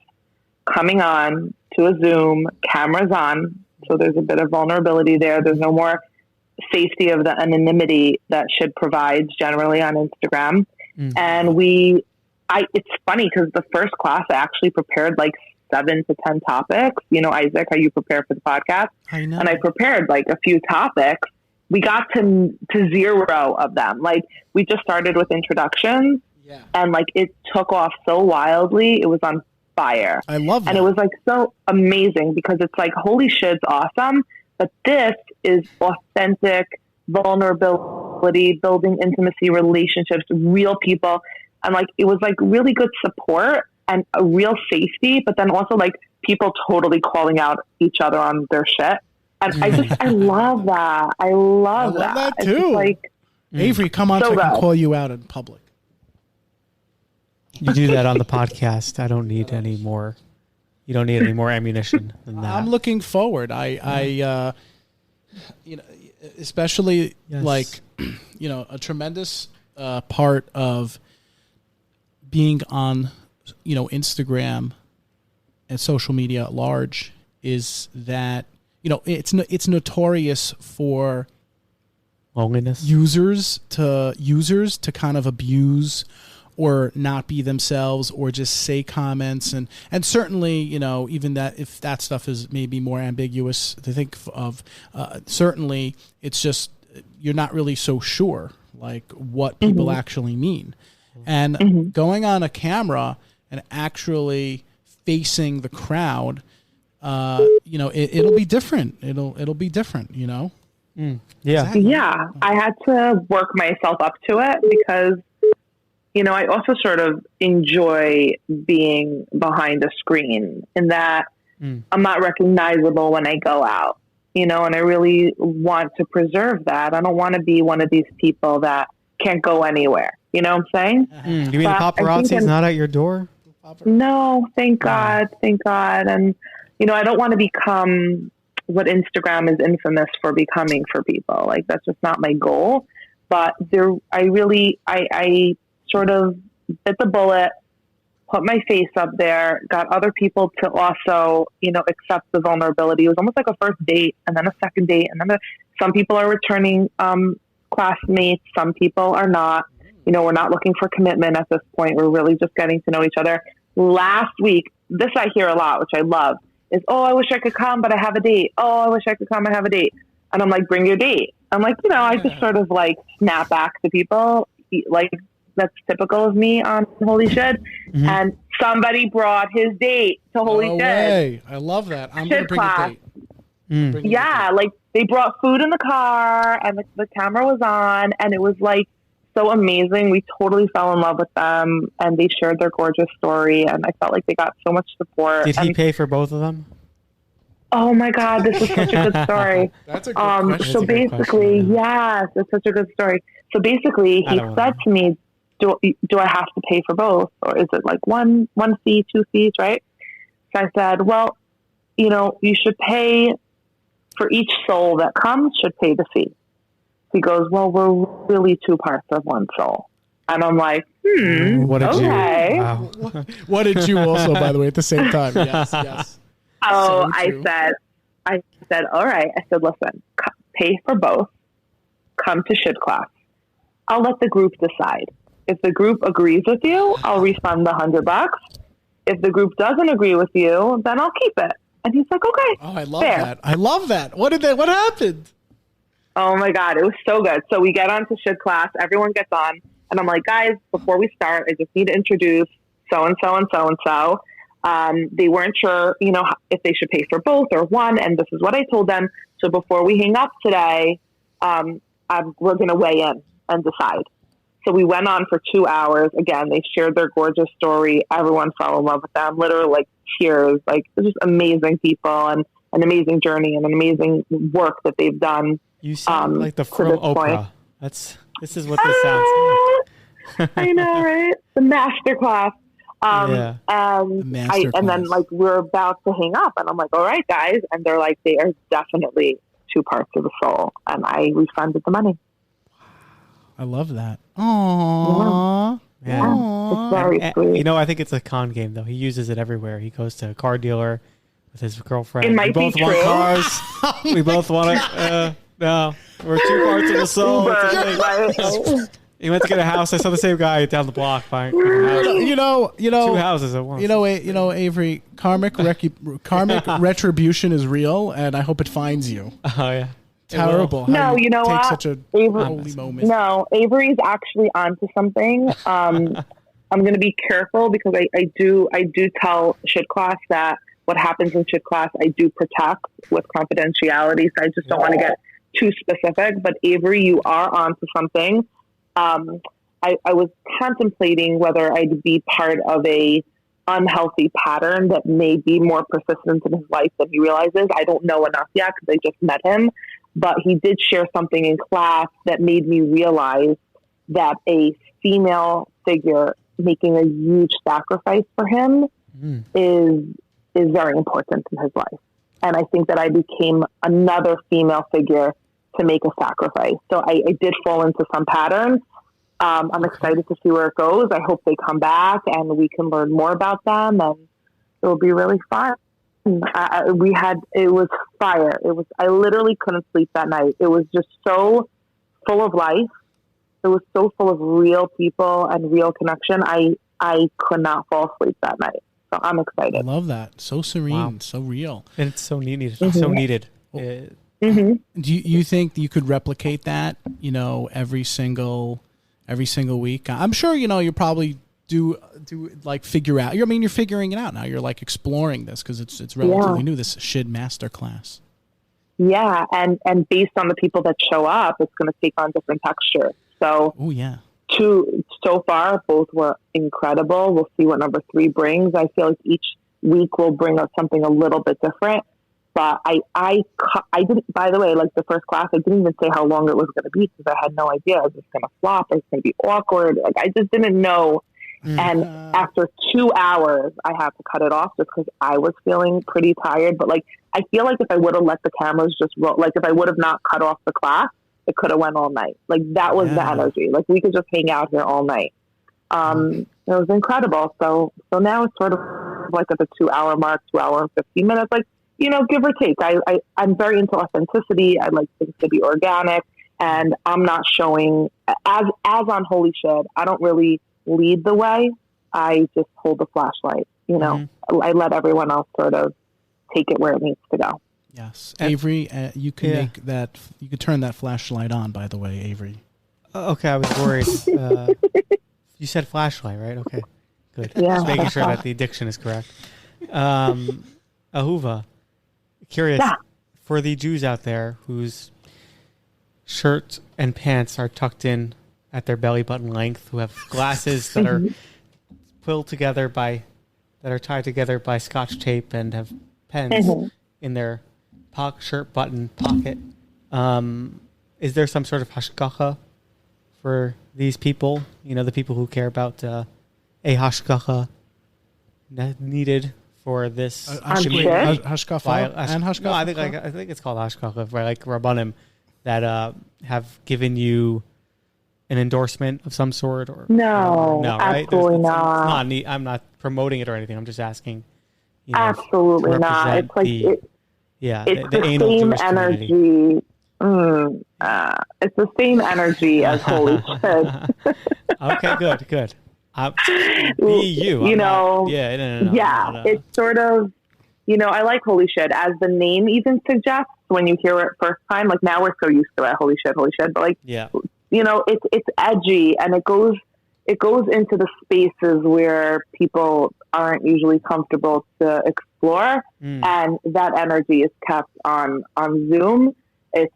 coming on to a Zoom, cameras on. So there's a bit of vulnerability there. There's no more safety of the anonymity that Shid provides generally on Instagram. And it's funny because the first class I actually prepared like 7 to 10 topics. You know, Izak, how you prepare for the podcast? I know. And I prepared like a few topics. We got to 0 of them. Like we just started with introductions and like it took off so wildly. It was on fire. I love that. And it was like so amazing because it's like, holy shit's awesome. But this is authentic vulnerability, building intimacy, relationships, real people. And like, it was like really good support and a real safety, but then also like people totally calling out each other on their shit. And I love that. I love that too. It's like, Avery, come on so I can call you out in public. You do that on the podcast. I don't need any more. You don't need any more ammunition than that. I'm looking forward. I especially like, a tremendous part of being on, Instagram and social media at large is that it's notorious for loneliness users to kind of abuse or not be themselves or just say comments and certainly, even that if that stuff is maybe more ambiguous to think of, certainly it's just you're not really so sure like what people actually mean. And going on a camera and actually facing the crowd, it'll be different. It'll be different, Yeah. Exactly. Yeah. I had to work myself up to it because I also sort of enjoy being behind a screen in that I'm not recognizable when I go out, and I really want to preserve that. I don't want to be one of these people that can't go anywhere. You know what I'm saying? You mean the paparazzi's not at your door? No, thank God. Thank God. And, I don't want to become what Instagram is infamous for becoming for people. Like, that's just not my goal. But I sort of bit the bullet, put my face up there, got other people to also, accept the vulnerability. It was almost like a first date and then a second date. And then some people are returning classmates. Some people are not. We're not looking for commitment at this point. We're really just getting to know each other. Last week, this I hear a lot, which I love, is, oh, I wish I could come, but I have a date. Oh, I wish I could come, I have a date. And I'm like, bring your date. I'm like, I just sort of like snap back to people. Like, that's typical of me on Holy Shid. And somebody brought his date to Holy Shid. Way. I love that. I'm going to bring a date. Yeah, like they brought food in the car and the camera was on and it was like so amazing. We totally fell in love with them and they shared their gorgeous story and I felt like they got so much support. Did he pay for both of them? Oh my God, this is such a good story. That's a good question. So basically, yes, it's such a good story. So basically, he said to me, do I have to pay for both? Or is it like one fee, 2 fees, right? So I said, well, you should pay for each soul that comes, should pay the fee. He goes, well, we're really 2 parts of one soul. And I'm like, what did okay. You? Wow. What did you also, by the way, at the same time? Yes. Oh, So I said, all right. I said, listen, pay for both. Come to Shid class. I'll let the group decide. If the group agrees with you, I'll refund the $100. If the group doesn't agree with you, then I'll keep it. And he's like, okay. Oh, I love that. I love that. What happened? Oh my God. It was so good. So we get on to Shid class. Everyone gets on. And I'm like, guys, before we start, I just need to introduce so-and-so and so-and-so. They weren't sure, if they should pay for both or one. And this is what I told them. So before we hang up today, we're going to weigh in and decide. So we went on for 2 hours. Again, they shared their gorgeous story. Everyone fell in love with them. Literally like tears, like they're just amazing people and an amazing journey and an amazing work that they've done. You sound like the from Oprah. Point. This is what this sounds like. I know, right? The master class. And then like we're about to hang up and I'm like, all right, guys. And they're like, they are definitely 2 parts of the soul. And I refunded the money. I love that. Aww. Yeah. It's very sweet. I think it's a con game though. He uses it everywhere. He goes to a car dealer with his girlfriend. It might we both be want true. cars. We both want to. No, we're 2 parts of the soul. He went to get a house. I saw the same guy down the block buying a house. 2 houses at once. Avery, karmic retribution is real, and I hope it finds you. Oh yeah. Terrible. No, you know take what? Such a holy moment. No, Avery's actually onto something. I'm going to be careful because I do tell Shid class that what happens in Shid class I do protect with confidentiality. So I just don't want to get too specific. But Avery, you are onto something. I was contemplating whether I'd be part of a unhealthy pattern that may be more persistent in his life than he realizes. I don't know enough yet because I just met him. But he did share something in class that made me realize that a female figure making a huge sacrifice for him is very important in his life. And I think that I became another female figure to make a sacrifice. So I did fall into some patterns. I'm excited to see where it goes. I hope they come back and we can learn more about them and it will be really fun. It was fire. I literally couldn't sleep that night. It was just so full of life. It was so full of real people and real connection. I could not fall asleep that night. So I'm excited. I love that. So serene, so real. And it's so needed. So needed. Do you think you could replicate that, every single week? I'm sure, you probably do like figure out. You're figuring it out now. You're like exploring this because it's relatively new, this Shid masterclass. Yeah, and based on the people that show up, it's going to take on different textures. So, so far, both were incredible. We'll see what number 3 brings. I feel like each week will bring us something a little bit different. But I didn't, by the way, like the first class, I didn't even say how long it was going to be because I had no idea. Is it going to flop? Is it going to be awkward? Like, I just didn't know. And after 2 hours, I had to cut it off just because I was feeling pretty tired. But like, I feel like if I would have let the cameras just roll, like if I would have not cut off the class, it could have went all night. Like that was the energy. Like we could just hang out here all night. It was incredible. So now it's sort of like at the 2 hour mark, 2 hour and 15 minutes, like, give or take. I'm very into authenticity. I like things to be organic, and I'm not showing as on Holy Shid. I don't really lead the way. I just hold the flashlight. I let everyone else sort of take it where it needs to go. Yes, Avery, you can make that. You could turn that flashlight on. By the way, Avery. Okay, I was worried. You said flashlight, right? Okay, good. Yeah, just making sure that the addiction is correct. Ahuva, curious for the Jews out there whose shirt and pants are tucked in at their belly button length, who have glasses that are pulled together that are tied together by Scotch tape and have pens in their shirt button pocket. Is there some sort of hashgacha for these people? The people who care about a hashgacha needed for this. Hashgacha and hashgacha. No, I think it's called hashgacha, right? Like Rabbanim that have given you an endorsement of some sort, or no, right? Absolutely not. I'm not promoting it or anything. I'm just asking. Absolutely not. It's like it's the same energy. It's the same energy as Holy Shid. Okay, good. Be you. No. It's sort of, I like Holy Shid as the name even suggests when you hear it first time. Like now we're so used to it, Holy Shid, but like, it's edgy and it goes into the spaces where people aren't usually comfortable to explore, and that energy is kept on Zoom. It's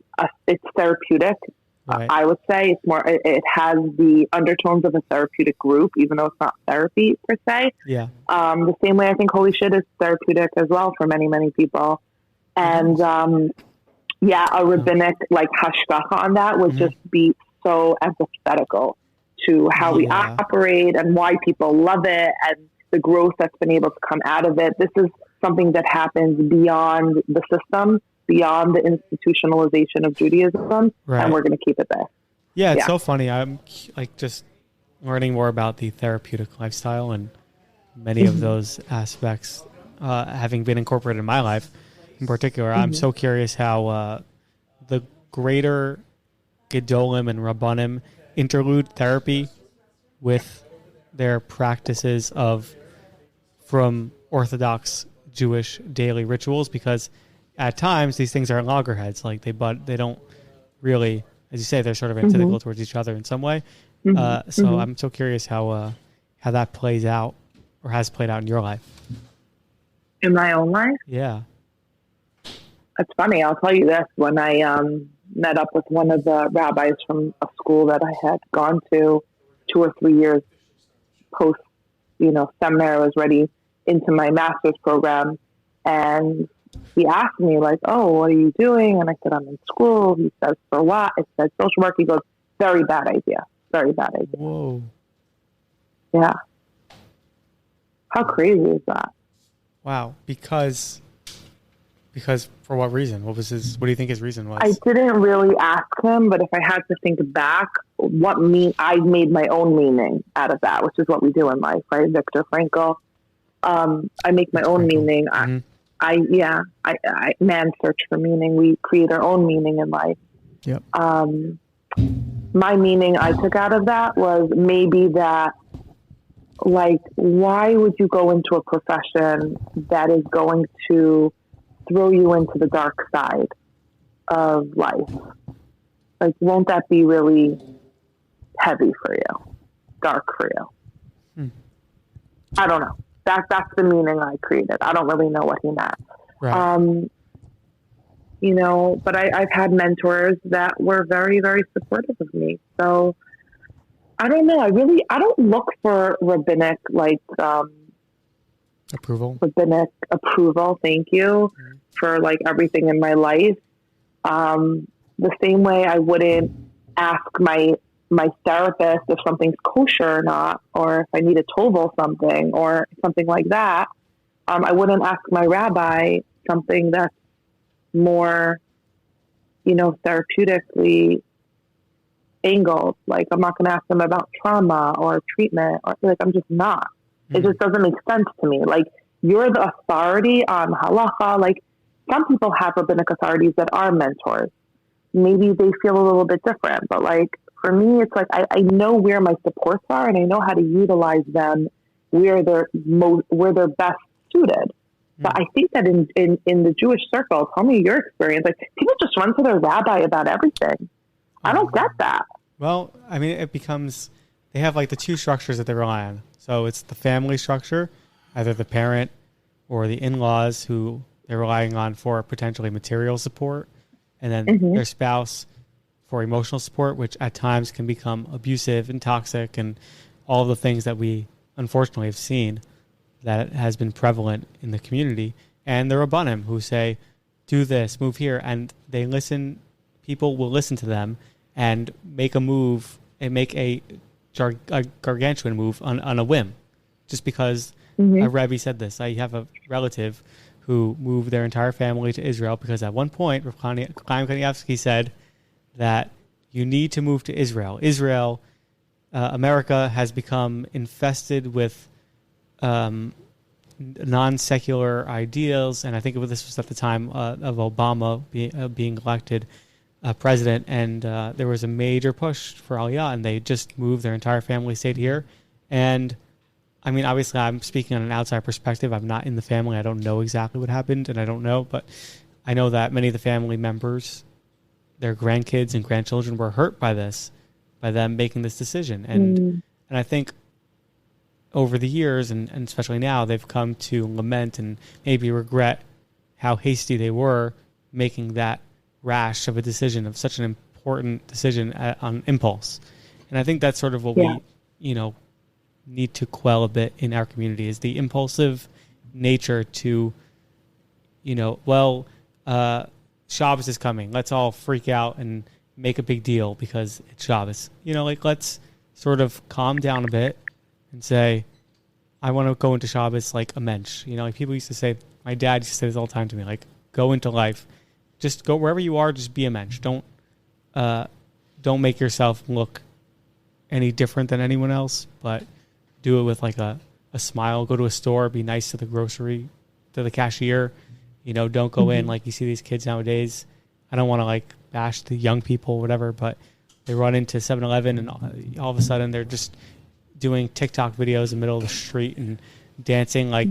therapeutic. Right. I would say it's more. It has the undertones of a therapeutic group, even though it's not therapy per se. Yeah. The same way I think Holy Shid is therapeutic as well for many people, and a rabbinic like hashgacha on that would just be so empathetical to how we operate and why people love it and the growth that's been able to come out of it. This is something that happens beyond the system, beyond the institutionalization of Judaism, and we're going to keep it there. Yeah, it's so funny. I'm like just learning more about the therapeutic lifestyle and many of those aspects having been incorporated in my life in particular. I'm so curious how the greater Gedolim and Rabbanim interlude therapy with their practices from Orthodox Jewish daily rituals, because at times these things are loggerheads. Like they don't really, as you say, they're sort of antithetical towards each other in some way. So I'm so curious how that plays out or has played out in your life. In my own life? Yeah. It's funny. I'll tell you this. When I met up with one of the rabbis from a school that I had gone to 2 or 3 years post, seminary, I was ready into my master's program. And he asked me like, "Oh, what are you doing?" And I said, "I'm in school." He says, "For what?" I said, "Social work." He goes, "Very bad idea. Very bad idea." Whoa. Yeah. How crazy is that? Wow. Because for what reason? What do you think his reason was? I didn't really ask him, but if I had to think back, I made my own meaning out of that, which is what we do in life, right? Viktor Frankl. I make my own meaning. man search for meaning. We create our own meaning in life. Yep. My meaning I took out of that was maybe that, like, why would you go into a profession that is going to throw you into the dark side of life? Like, won't that be really heavy for you, dark for you? I don't know. That's the meaning I created. I don't really know what he meant. Right. You know, but I've had mentors that were very, very supportive of me. So I don't know. I don't look for rabbinic, approval. Rabbinic approval. Thank you for like everything in my life. The same way I wouldn't ask my therapist if something's kosher or not, or if I need to tovel something or something like that. I wouldn't ask my rabbi something that's more, you know, therapeutically angled. Like, I'm not going to ask them about trauma or treatment, or like, I'm just not. It just doesn't make sense to me. Like, you're the authority on halacha. Like, some people have rabbinic authorities that are mentors. Maybe they feel a little bit different, but like, for me, it's like, I know where my supports are and I know how to utilize them where they're best suited. But I think that in the Jewish circle, tell me your experience. Like, people just run to their rabbi about everything. I don't get that. Well, I mean, they have like the two structures that they rely on. So it's the family structure, either the parent or the in-laws who they're relying on for potentially material support, and then their spouse for emotional support, which at times can become abusive and toxic, and all the things that we unfortunately have seen that has been prevalent in the community. And the Rabbanim who say, do this, move here, and they listen. People will listen to them and make a move and make a gargantuan move on a whim, just because a Rebbe said this. I have a relative who moved their entire family to Israel because at one point, Rav Chaim Kanievsky said that you need to move to Israel. America has become infested with non-secular ideals, and I think this was at the time of Obama being elected president, and there was a major push for Aliyah, and they just moved their entire family, stayed here. And I mean, obviously, I'm speaking on an outside perspective. I'm not in the family. I don't know exactly what happened, and I don't know, but I know that many of the family members, their grandkids and grandchildren, were hurt by them making this decision. And I think over the years, and especially now, they've come to lament and maybe regret how hasty they were making that rash of a decision, of such an important decision on impulse. And I think that's sort of what we, need to quell a bit in our community, is the impulsive nature to, Shabbos is coming. Let's all freak out and make a big deal because it's Shabbos. Let's sort of calm down a bit and say, I want to go into Shabbos like a mensch. Like people used to say, my dad used to say this all the time to me, like, go into life. Just go wherever you are, just be a mensch. Don't make yourself look any different than anyone else, but do it with like a smile. Go to a store, be nice to the cashier. Don't go in like you see these kids nowadays. I don't want to like bash the young people or whatever, but they run into 7-Eleven and all of a sudden they're just doing TikTok videos in the middle of the street and dancing like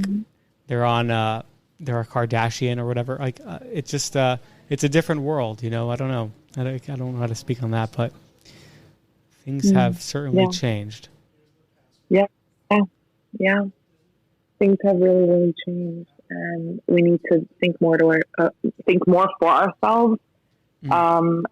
they're a Kardashian or whatever. Like it's just it's a different world, I don't know. I don't know how to speak on that, but things have certainly changed. Yeah. Things have really, really changed, and we need to think more for ourselves. And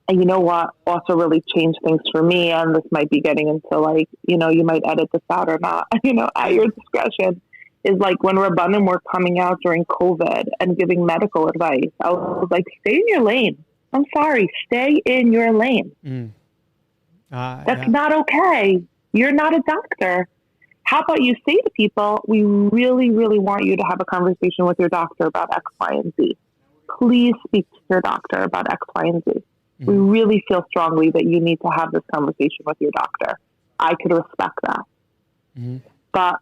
you know what also really changed things for me, and this might be getting into like, you might edit this out or not, at your discretion, is like when Rabbanim were coming out during COVID and giving medical advice, I was like, stay in your lane. I'm sorry, stay in your lane. That's not okay. You're not a doctor. How about you say to people, we really, really want you to have a conversation with your doctor about X, Y, and Z. Please speak to your doctor about X, Y, and Z. We really feel strongly that you need to have this conversation with your doctor. I could respect that. But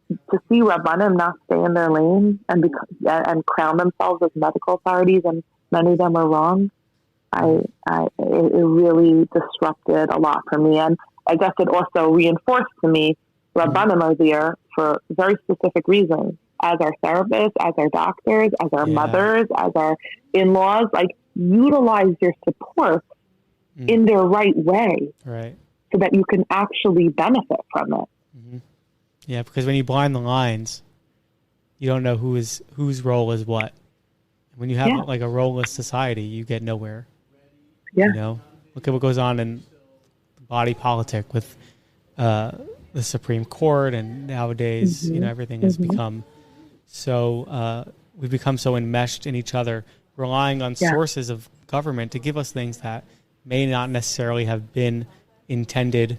to see Rabbanim not stay in their lane and crown themselves as medical authorities, and many of them are wrong, it really disrupted a lot for me. And I guess it also reinforced to me Rabbanim are there for very specific reasons, as our therapists, as our doctors, as our mothers, as our in-laws. Like, utilize your support in their right way, right, so that you can actually benefit from it. Mm-hmm. Yeah, because when you blind the lines, you don't know whose role is what. When you have like a role-less society, you get nowhere. Yeah. You know, look at what goes on in body politic with the Supreme Court, and nowadays, you know, everything has become so we've become so enmeshed in each other, relying on sources of government to give us things that may not necessarily have been intended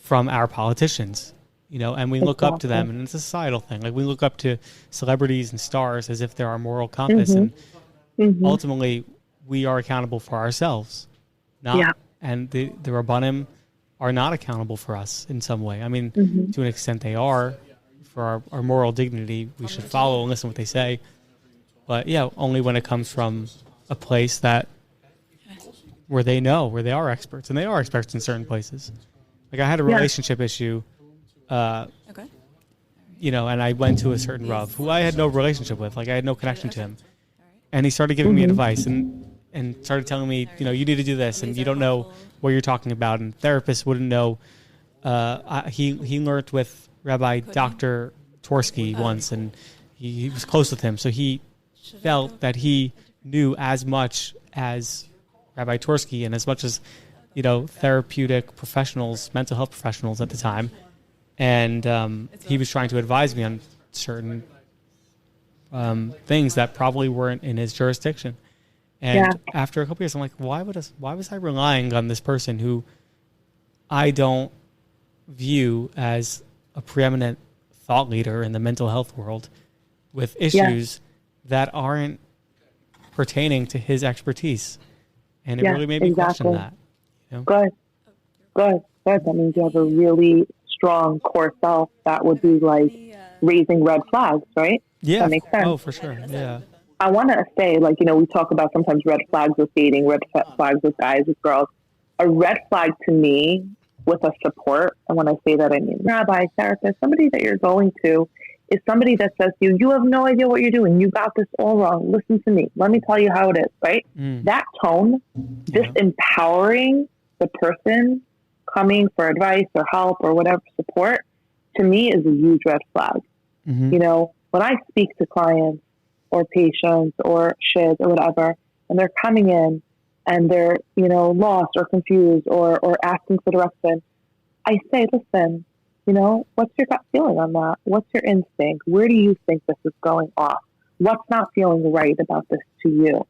from our politicians. You know, and we look up to them, and it's a societal thing. Like, we look up to celebrities and stars as if they're our moral compass, and ultimately, we are accountable for ourselves. And the Rabbanim are not accountable for us in some way. I mean, to an extent they are. For our moral dignity, we should follow and listen to what they say. But yeah, only when it comes from a place where they are experts, and they are experts in certain places. Like, I had a relationship issue, you know, and I went to a certain Rav who I had no relationship with. Like, I had no connection to him. And he started giving me advice and started telling me, you know, you need to do this, and you don't know what you're talking about. And therapists wouldn't know. He learned with Rabbi Dr. Tversky once, and he was close with him. So he felt that he knew as much as Rabbi Tversky and as much as, you know, therapeutic professionals, mental health professionals at the time. And he was trying to advise me on certain things that probably weren't in his jurisdiction. And after a couple years, I'm like, why was I relying on this person who I don't view as a preeminent thought leader in the mental health world with issues that aren't pertaining to his expertise? And it really made me question that. You know? Good. That means you have a really strong core self that would be like raising red flags, right? Yeah. That makes sense. Oh, for sure. Yeah. I want to say, like, you know, we talk about sometimes red flags with dating, red flags with guys, with girls. A red flag to me with a support, and when I say that, I mean rabbi, therapist, somebody that you're going to, is somebody that says to you, you have no idea what you're doing. You got this all wrong. Listen to me. Let me tell you how it is, right? That tone, just empowering the person coming for advice or help or whatever support, to me is a huge red flag. You know, when I speak to clients or patients or shid or whatever, and they're coming in and they're, you know, lost or confused or asking for direction, I say, listen, you know, what's your gut feeling on that? What's your instinct? Where do you think this is going off? What's not feeling right about this to you?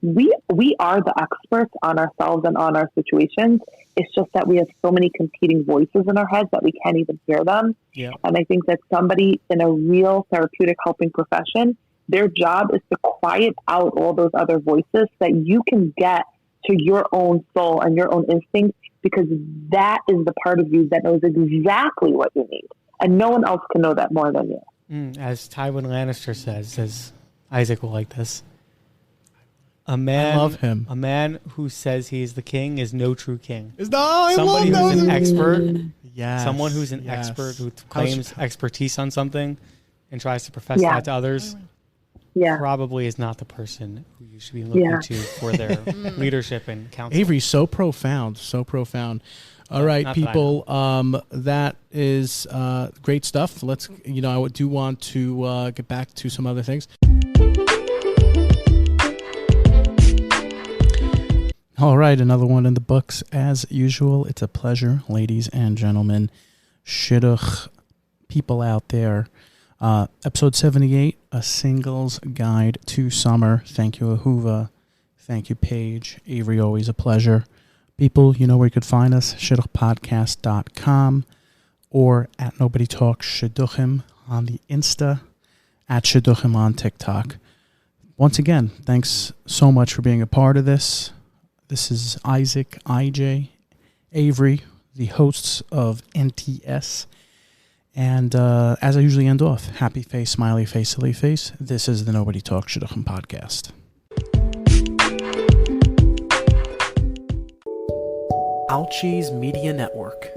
We are the experts on ourselves and on our situations. It's just that we have so many competing voices in our heads that we can't even hear them. And I think that somebody in a real therapeutic helping profession, their job is to quiet out all those other voices so that you can get to your own soul and your own instinct, because that is the part of you that knows exactly what you need. And no one else can know that more than you. As Tywin Lannister says Isaac will like this. I love him. A man who says he is the king is no true king. Somebody who's an expert. Someone who's an expert who claims expertise on something and tries to profess that to others probably is not the person who you should be looking to for their leadership and counsel. Avery, so profound. All right, people. That is great stuff. Let's. You know, I do want to get back to some other things. All right, another one in the books as usual. It's a pleasure, ladies and gentlemen, Shidduch people out there. Episode 78, A Singles Guide to Summer. Thank you, Ahuva. Thank you, Paige. Avery, always a pleasure. People, you know where you could find us, shidduchpodcast.com or at Nobody Talks Shidduchim on the Insta, at Shidduchim on TikTok. Once again, thanks so much for being a part of this. This is Isaac, IJ, Avery, the hosts of NTS. And as I usually end off, happy face, smiley face, silly face. This is the Nobody Talks Shidduchim podcast. Alchi's Media Network.